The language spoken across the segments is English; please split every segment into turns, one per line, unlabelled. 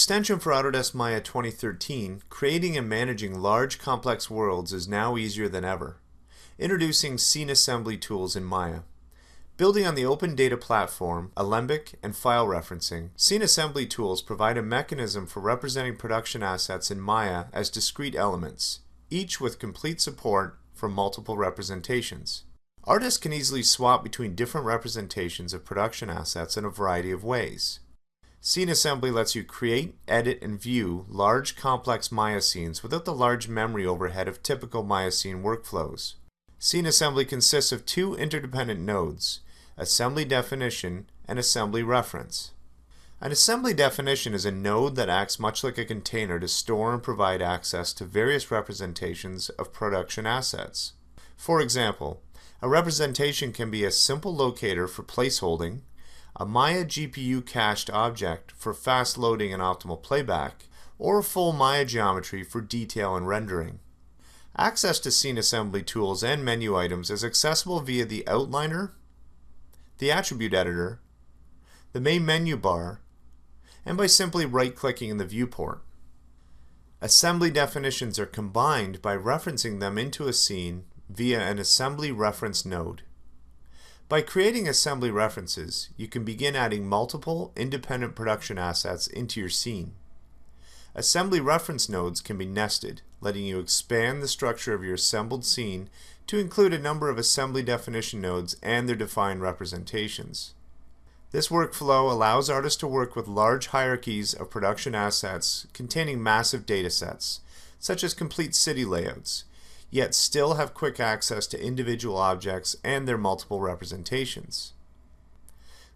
extension for Autodesk Maya 2013, creating and managing large complex worlds is now easier than ever. Introducing scene assembly tools in Maya. Building on the open data platform, Alembic, and file referencing, scene assembly tools provide a mechanism for representing production assets in Maya as discrete elements, each with complete support for multiple representations. Artists can easily swap between different representations of production assets in a variety of ways. Scene assembly lets you create, edit, and view large complex Maya scenes without the large memory overhead of typical Maya scene workflows. Scene assembly consists of two interdependent nodes, assembly definition and assembly reference. An assembly definition is a node that acts much like a container to store and provide access to various representations of production assets. For example, a representation can be a simple locator for placeholding, a Maya GPU cached object for fast loading and optimal playback, or a full Maya geometry for detail and rendering. Access to scene assembly tools and menu items is accessible via the outliner, the attribute editor, the main menu bar, and by simply right-clicking in the viewport. Assembly definitions are combined by referencing them into a scene via an assembly reference node. By creating assembly references, you can begin adding multiple independent production assets into your scene. Assembly reference nodes can be nested, letting you expand the structure of your assembled scene to include a number of assembly definition nodes and their defined representations. This workflow allows artists to work with large hierarchies of production assets containing massive datasets, such as complete city layouts, yet still have quick access to individual objects and their multiple representations.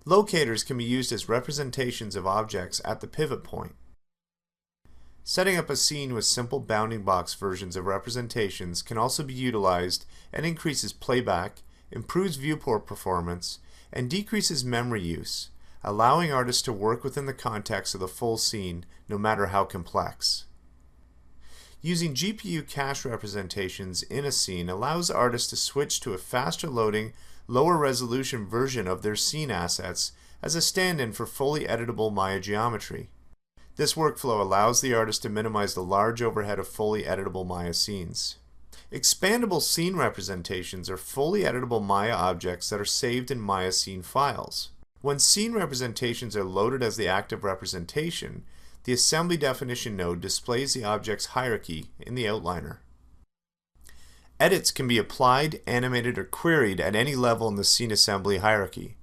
Locators can be used as representations of objects at the pivot point. Setting up a scene with simple bounding box versions of representations can also be utilized and increases playback, improves viewport performance, and decreases memory use, allowing artists to work within the context of the full scene no matter how complex. Using GPU cache representations in a scene allows artists to switch to a faster loading, lower resolution version of their scene assets as a stand-in for fully editable Maya geometry. This workflow allows the artist to minimize the large overhead of fully editable Maya scenes. Expandable scene representations are fully editable Maya objects that are saved in Maya scene files. When scene representations are loaded as the active representation, the assembly definition node displays the object's hierarchy in the outliner. Edits can be applied, animated, or queried at any level in the scene assembly hierarchy,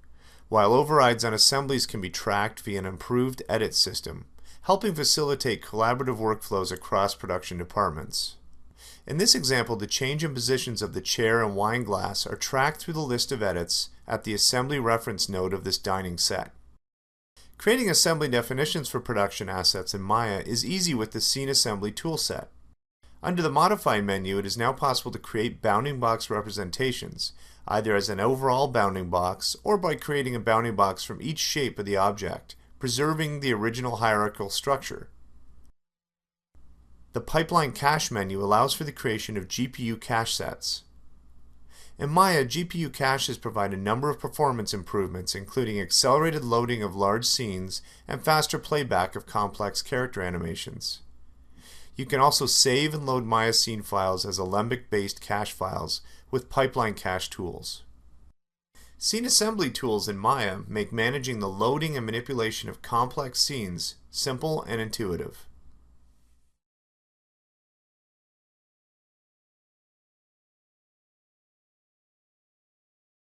while overrides on assemblies can be tracked via an improved edit system, helping facilitate collaborative workflows across production departments. In this example, the change in positions of the chair and wine glass are tracked through the list of edits at the assembly reference node of this dining set. Creating assembly definitions for production assets in Maya is easy with the Scene Assembly toolset. Under the Modify menu, it is now possible to create bounding box representations, either as an overall bounding box or by creating a bounding box from each shape of the object, preserving the original hierarchical structure. The Pipeline Cache menu allows for the creation of GPU cache sets. In Maya, GPU caches provide a number of performance improvements, including accelerated loading of large scenes and faster playback of complex character animations. You can also save and load Maya scene files as Alembic-based cache files with pipeline cache tools. Scene assembly tools in Maya make managing the loading and manipulation of complex scenes simple and intuitive.